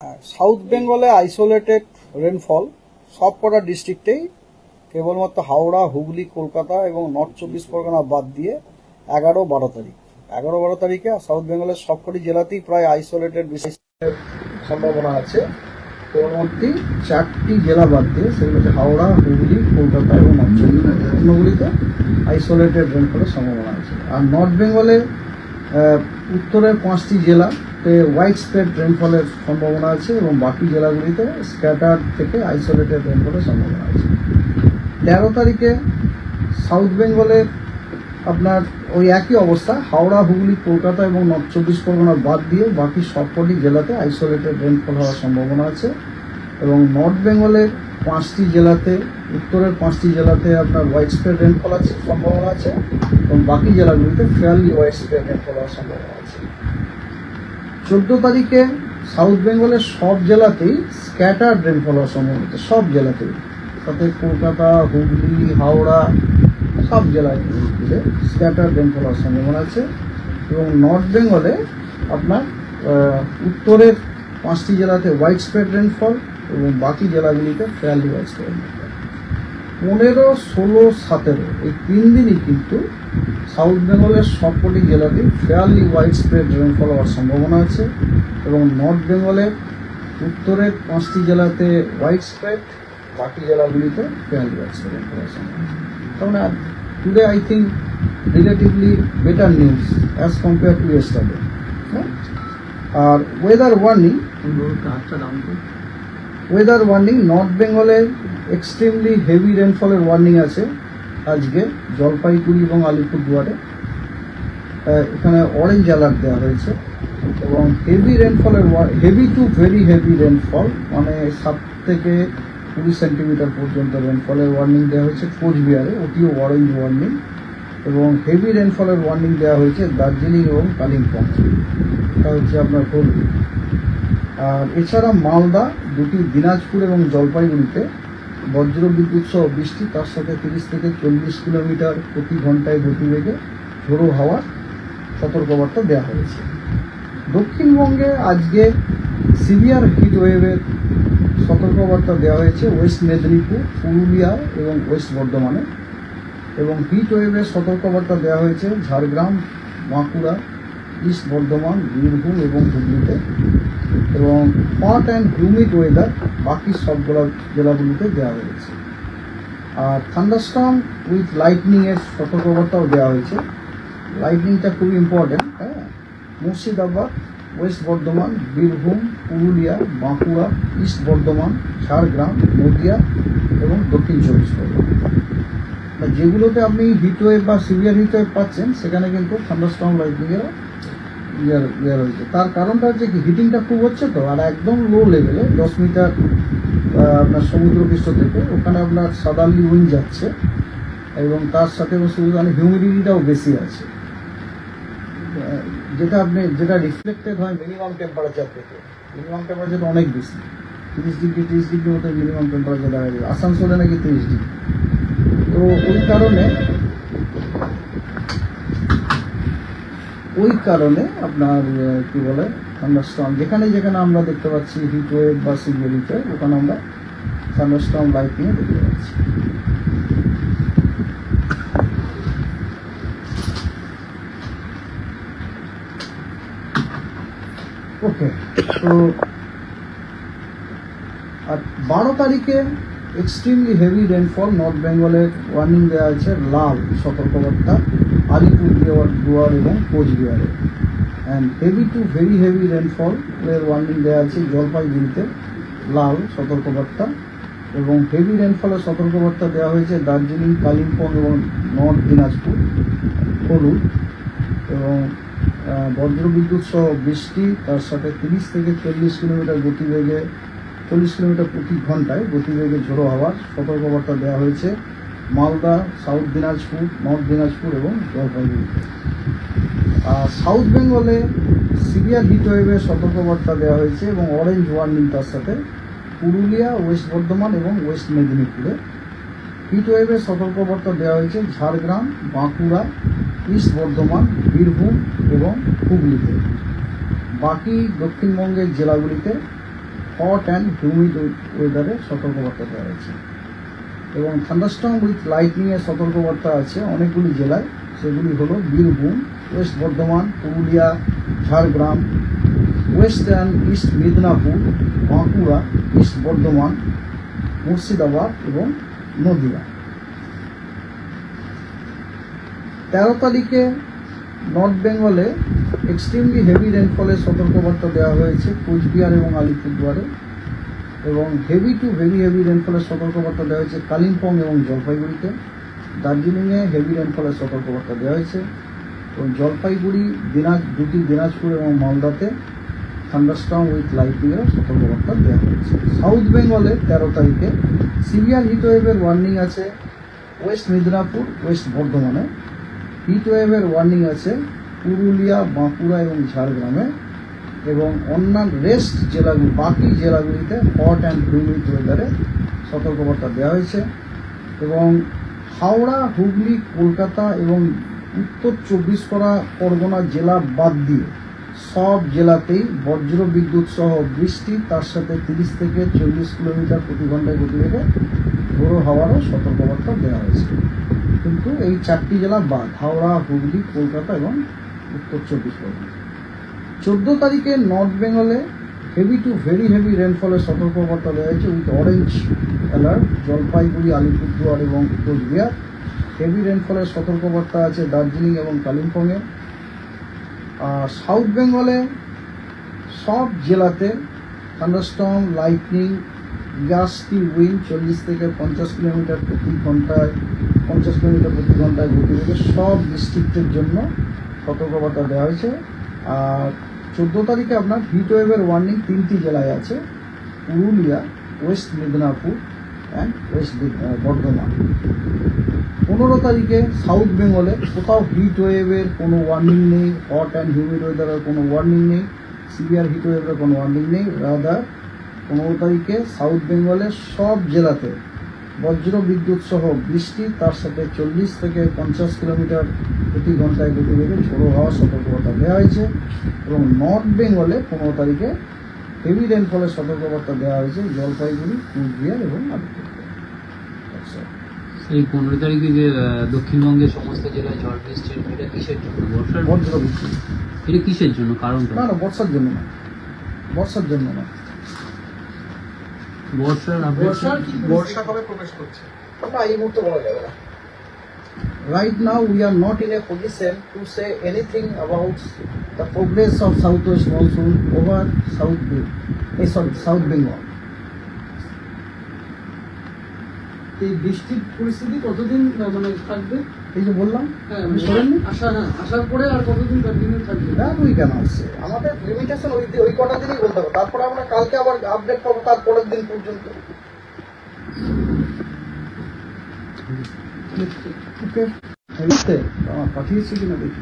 South বেঙ্গলে isolated rainfall সবকটা ডিস্ট্রিক্টেই কেবলমাত্র হাওড়া, হুগলি, কলকাতা এবং নর্থ 24 পরগনা বাদ দিয়ে 11-12 তারিখে সাউথ বেঙ্গলের সবকটি জেলাতেই প্রায় আইসোলেটেড বৃষ্টির সম্ভাবনা আছে। পরবর্তী 4টি জেলা বাদ দিয়ে, সেগুলো হচ্ছে হাওড়া, হুগলি, কলকাতা এবং নর্থ 24 আইসোলেটেড রেনফলের সম্ভাবনা আছে। আর নর্থ বেঙ্গলে উত্তরের 5টি জেলাতে হোয়াইট স্প্রেড রেনফলের সম্ভাবনা আছে এবং বাকি জেলাগুলিতে স্ক্যাটার থেকে আইসোলেটেড রেনফলের সম্ভাবনা আছে। 13 তারিখে সাউথ বেঙ্গলের আপনার ওই একই অবস্থা, হাওড়া, হুগলি, কলকাতা এবং নর্থ 24 পরগনা বাদ দিয়ে বাকি সবকটি জেলাতে আইসোলেটেড রেনফল হওয়ার সম্ভাবনা আছে। এবং নর্থ বেঙ্গলের 5টি জেলাতে, উত্তরের 5টি জেলাতে আপনার হোয়াইট স্প্রেড রেনফল আছে সম্ভাবনা আছে এবং বাকি জেলাগুলিতে ফেয়ারলি হোয়াইট স্প্রেড রেনফল হওয়ার সম্ভাবনা আছে। 14 তারিখে সাউথ বেঙ্গলের সব জেলাতেই স্ক্যাটার্ড রেনফল হওয়ার সম্ভাবনা আছে, সব জেলাতেই, তাতে কলকাতা, হুগলি, হাওড়া সব জেলায় স্ক্যাটার্ড রেনফল হওয়ার সম্ভাবনা আছে। এবং নর্থ বেঙ্গলে আপনার উত্তরের 5টি জেলাতে হোয়াইট স্প্রেড রেনফল এবং বাকি জেলাগুলিতে ফেয়ারলি হোয়াইট স্প্রেড রেনফল। 15, 16, 17 এই 3 দিনই কিন্তু সাউথ বেঙ্গলের সবকটি জেলাতেই ফেয়ারলি হোয়াইট স্প্রেড রেনফল হওয়ার সম্ভাবনা আছে এবং নর্থ বেঙ্গলের উত্তরের 5টি জেলাতে হোয়াইট স্প্রেড, বাকি জেলাগুলিতে ফেয়ারলি হোয়াইট স্প্রেড রেনফল হওয়ার সম্ভাবনা আছে। তাহলে today I think relatively better news as compare to yesterday. আর ওয়েদার ওয়ার্নিং নর্থ বেঙ্গলে এক্সট্রিমলি হেভি রেনফলের ওয়ার্নিং আছে আজকে জলপাইগুড়ি এবং আলিপুরদুয়ারে। এখানে অরেঞ্জ অ্যালার্ট দেওয়া হয়েছে এবং heavy two very heavy rainfall, মানে 7 থেকে 20 সেন্টিমিটার পর্যন্ত রেনফলের ওয়ার্নিং দেওয়া হয়েছে কোচবিহারে, ওটিও অরেঞ্জ ওয়ার্নিং। এবং হেভি রেনফলের ওয়ার্নিং দেওয়া হয়েছে দার্জিলিং এবং কালিম্পং, এটা হচ্ছে আপনার হুগলি। আর এছাড়া মালদা, 2টি দিনাজপুর এবং জলপাইগুড়িতে বজ্র বিদ্যুৎ সহ বৃষ্টি, তার সাথে 30 থেকে 40 কিলোমিটার প্রতি ঘন্টায় গতিবেগে ঝোড়ো হাওয়ার সতর্কবার্তা দেওয়া হয়েছে। দক্ষিণবঙ্গে আজকে সিভিয়ার হিট ওয়েভের সতর্কবার্তা দেওয়া হয়েছে ওয়েস্ট মেদিনীপুর, পুরুলিয়া এবং ওয়েস্ট বর্ধমানে। এবং হিট ওয়েভের সতর্কবার্তা দেওয়া হয়েছে ঝাড়গ্রাম, বাঁকুড়া, ইস্ট বর্ধমান, বীরভূম এবং হুগলিতে। এবং হট অ্যান্ড হিউমিড ওয়েদার বাকি সবগুলো জেলাগুলিতে দেওয়া হয়েছে। আর থান্ডারস্টর্ম উইথ লাইটনিংয়ের সতর্কবার্তাও দেওয়া হয়েছে। লাইটনিংটা খুবই important. Murshidabad, West Bardhaman, Birbhum, Purulia, Bankura, east Bardhaman, Jhargram, Nadia এবং দক্ষিণ 24 পরগনা, যেগুলোতে আপনি হিটওয়েভ বা সিভিয়ার হিটওয়েভ পাচ্ছেন, সেখানে কিন্তু থান্ডারস্টর্ম লাইটনিংয়েরও ইয়ার হয়েছে। তার কারণটা হচ্ছে কি, হিটিংটা খুব হচ্ছে তো, আর একদম লো লেভেলে 10 মিটার আপনার সমুদ্রপৃষ্ঠ থেকে ওখানে আপনার সাদারলি উইন্ড যাচ্ছে এবং তার সাথে হিউমিডিটিটাও বেশি আছে, যেটা রিফ্লেক্টেড হয় মিনিমাম টেম্পারেচার থেকে। মিনিমাম টেম্পারেচার অনেক বেশি, 30 ডিগ্রি মতো মিনিমাম টেম্পারেচার দেখা যায়। আসানসোলে নাকি 30 ডিগ্রি। তো ওই কারণে আপনার কি বলে থান্ডারস্টর্ম, যেখানে আমরা দেখতে পাচ্ছি হিট ওয়েভ বা সিভিয়ার হিট ওয়েভ, ওখানে আমরা থান্ডারস্টর্ম লাইটনিং দেখতে পাচ্ছি। ওকে, তো আর 12 তারিখে এক্সট্রিমলি হেভি রেনফল নর্থ বেঙ্গলের ওয়ার্নিং দেওয়া হয়েছে, লাল সতর্কবার্তা আলিপুরদুয়ার এবং কোচবিহারে। And heavy two very heavy rainfall এর ওয়ার্নিং দেওয়া আছে জলপাইগুড়িতে, লাল সতর্কবার্তা। এবং হেভি রেনফলের সতর্কবার্তা দেওয়া হয়েছে দার্জিলিং, কালিম্পং এবং নর্থ দিনাজপুর, হলুদ। এবং বজ্রবিদ্যুৎ সহ বৃষ্টি, তার সাথে 30 থেকে 40 কিলোমিটার গতিবেগে, 40 কিলোমিটার প্রতি ঘন্টায় গতিবেগে ঝোড়ো হাওয়ার সতর্কবার্তা দেওয়া হয়েছে মালদা, সাউথ দিনাজপুর, নর্থ দিনাজপুর এবং জলপাইগুড়িতে। আর সাউথ বেঙ্গলে সিভিয়ার হিট ওয়েভের সতর্কবার্তা দেওয়া হয়েছে এবং অরেঞ্জ ওয়ার্নিং তার সাথে পুরুলিয়া, ওয়েস্ট বর্ধমান এবং ওয়েস্ট মেদিনীপুরে। হিট ওয়েভের সতর্কবার্তা দেওয়া হয়েছে ঝাড়গ্রাম, বাঁকুড়া, ইস্ট বর্ধমান, বীরভূম এবং হুগলিতে। বাকি দক্ষিণবঙ্গের জেলাগুলিতে হট অ্যান্ড হিউমিড ওয়েদারে সতর্কবার্তা দেওয়া হয়েছে এবং থান্ডারস্টর্ম উইথ লাইটনিং এর সতর্কবার্তা আছে অনেকগুলি জেলায়। সেগুলি হলো Birbhum, West Bardhaman, Purulia, Jhargram, West and east Medinipur, Bankura, east Bardhaman, Murshidabad এবং নদিয়া। 13 তারিখে নর্থ বেঙ্গলে এক্সট্রিমলি হেভি রেনফলের সতর্কবার্তা দেওয়া হয়েছে কোচবিহার এবং আলিপুরদুয়ারে এবং হেভি টু ভেরি হেভি রেনফলের সতর্কবার্তা দেওয়া হয়েছে কালিম্পং এবং জলপাইগুড়িতে। দার্জিলিংয়ে হেভি রেনফলের সতর্কবার্তা দেওয়া হয়েছে এবং জলপাইগুড়ি, দিনাজপুর এবং মালদাতে থান্ডারস্টর্ম উইথ লাইটনিংয়ের সতর্কবার্তা দেওয়া হয়েছে। সাউথ বেঙ্গলে 13 তারিখে সিভিয়ার হিটওয়েভের ওয়ার্নিং আছে ওয়েস্ট মেদিনীপুর, ওয়েস্ট বর্ধমানে। হিটওয়েভের ওয়ার্নিং আছে পুরুলিয়া, বাঁকুড়া এবং ঝাড়গ্রামে এবং অন্যান্য বাকি জেলাগুলিতে হট অ্যান্ড হিউমিড ওয়েদারে সতর্কবার্তা দেওয়া হয়েছে এবং হাওড়া, হুগলি, কলকাতা এবং উত্তর 24 পরগনা জেলা বাদ দিয়ে সব জেলাতেই বজ্র বিদ্যুৎ সহ বৃষ্টি, তার সাথে 30 থেকে 40 কিলোমিটার প্রতি ঘন্টায় গতিবেগে ঝোড়ো হাওয়ারও সতর্কবার্তা দেওয়া হয়েছে। কিন্তু এই 4টি জেলা বাদ, হাওড়া, হুগলি, কলকাতা এবং উত্তর 24 পরগনা। 14 তারিখে নর্থ বেঙ্গলে হেভি টু ভেরি হেভি রেনফলের সতর্কবার্তা দেওয়া হয়েছে with orange alert Jalpaiguri, Alipurduar এবং কোচবিহার। হেভি রেনফলের সতর্কবার্তা আছে দার্জিলিং এবং কালিম্পংয়ে। আর সাউথ বেঙ্গলে সব জেলাতে থান্ডারস্টর্ম, লাইটনিং, গাস্টি উইন্ড 40 থেকে 50 কিলোমিটার প্রতি ঘন্টায় গতিবেগে সব ডিস্ট্রিক্টের জন্য সতর্কবার্তা দেওয়া হয়েছে। আর 14 তারিখে আপনার হিটওয়েভের ওয়ার্নিং 3টি জেলায় আছে, Purulia, West Medinipur and West Bardhaman. 15 তারিখে সাউথ বেঙ্গলে কোথাও হিটওয়েভের কোনো ওয়ার্নিং নেই, হট অ্যান্ড হিউমিড ওয়েদারের কোনো ওয়ার্নিং নেই, সিভিয়ার হিটওয়েভের কোনো ওয়ার্নিং নেই। রাদার 15 তারিখে সাউথ বেঙ্গলের সব জেলাতে বজ্র বিদ্যুৎ সহ বৃষ্টি, তার সাথে 40 থেকে 50 কিলোমিটার প্রতি ঘন্টায় গতিবেগে ঝোড়ো হাওয়ার সতর্কবার্তা দেওয়া হয়েছে এবং নর্থ বেঙ্গলে 15 তারিখে হেভি রেনফলের সতর্কবার্তা দেওয়া হয়েছে জলপাইগুড়ি, কুচবিহার এবং আলিপুরদুয়ার। এই 15 তারিখে যে দক্ষিণবঙ্গের সমস্ত জেলায় ঝড় বৃষ্টি, এটা কিসের জন্য? বজ্র বৃষ্টি। এটা কিসের জন্য? কারণটা? না, বর্ষার জন্য না, বর্ষার জন্য না। বর্ষা কবে প্রবেশ করছে ওটা এই মুহূর্তে বলা যাবে না। Right now we are not in a position to say anything about the progress of southwest monsoon over South Bengal. এই বৃষ্টির পরিস্থিতি কতদিন মানে থাকবে? এই যে বললাম, আসার পরে আর কতদিন কন্টিনিউ থাকবে? ওই কেন আসছে, আমাদের লিমিটেশন ওই কটা দিনই বলতে হবে, তারপরে আমরা কালকে আবার আপডেট পাবো তারপরের দিন পর্যন্ত। পাঠিয়েছি কিনা দেখি।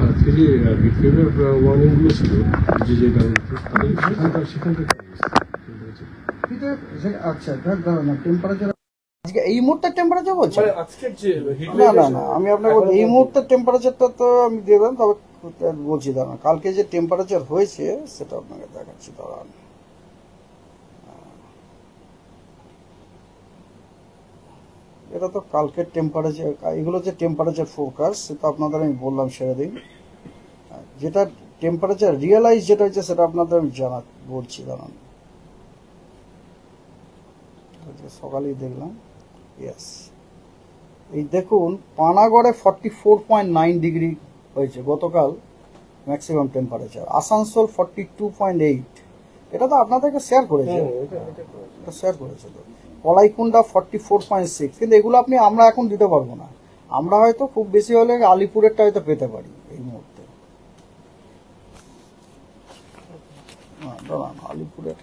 আজকে যে রিফিউজের ওয়ার্নিং গুলো ছিল যে সেখানকার আচ্ছা দাঁড়ান, টেম্পারেচার আজকে এই মুহূর্তের টেম্পারেচার বলছে আজকের যে না আমি আপনাকে এই মুহূর্তের টেম্পারেচারটা তো আমি দেবেন, তবে বলছি দাঁড়ান কালকে যে টেম্পারেচার হয়েছে সেটা আপনাকে দেখাচ্ছি। দাঁড়ান, এটা তো কালকের টেম্পারেচার, এগুলো যে টেম্পারেচার ফোরকাস্ট সেটা আপনাদের আমি বললাম সেদিন। যেটা টেম্পারেচার রিয়েলাইজ যেটা হচ্ছে সেটা আপনাদের আমি বলছি। দাঁড়ান, সকালেই দেখলাম, ইয়েস এই দেখুন পানাগড়ে 44.9 ডিগ্রি হয়েছে গতকাল ম্যাক্সিমাম টেম্পারেচার। আসানসোল 42.8, এটা তো আপনাদেরকে শেয়ার করেছে, এটা শেয়ার করেছে তো। কলাইকুণ্ডা 44.6, কিন্তু এগুলো আমরা এখন দিতে পারবো না, আমরা হয়তো খুব বেশি হলে আলিপুরেরটা হয়তো পেতে পারি এই মুহূর্তে। দাঁড়ান, আলিপুরের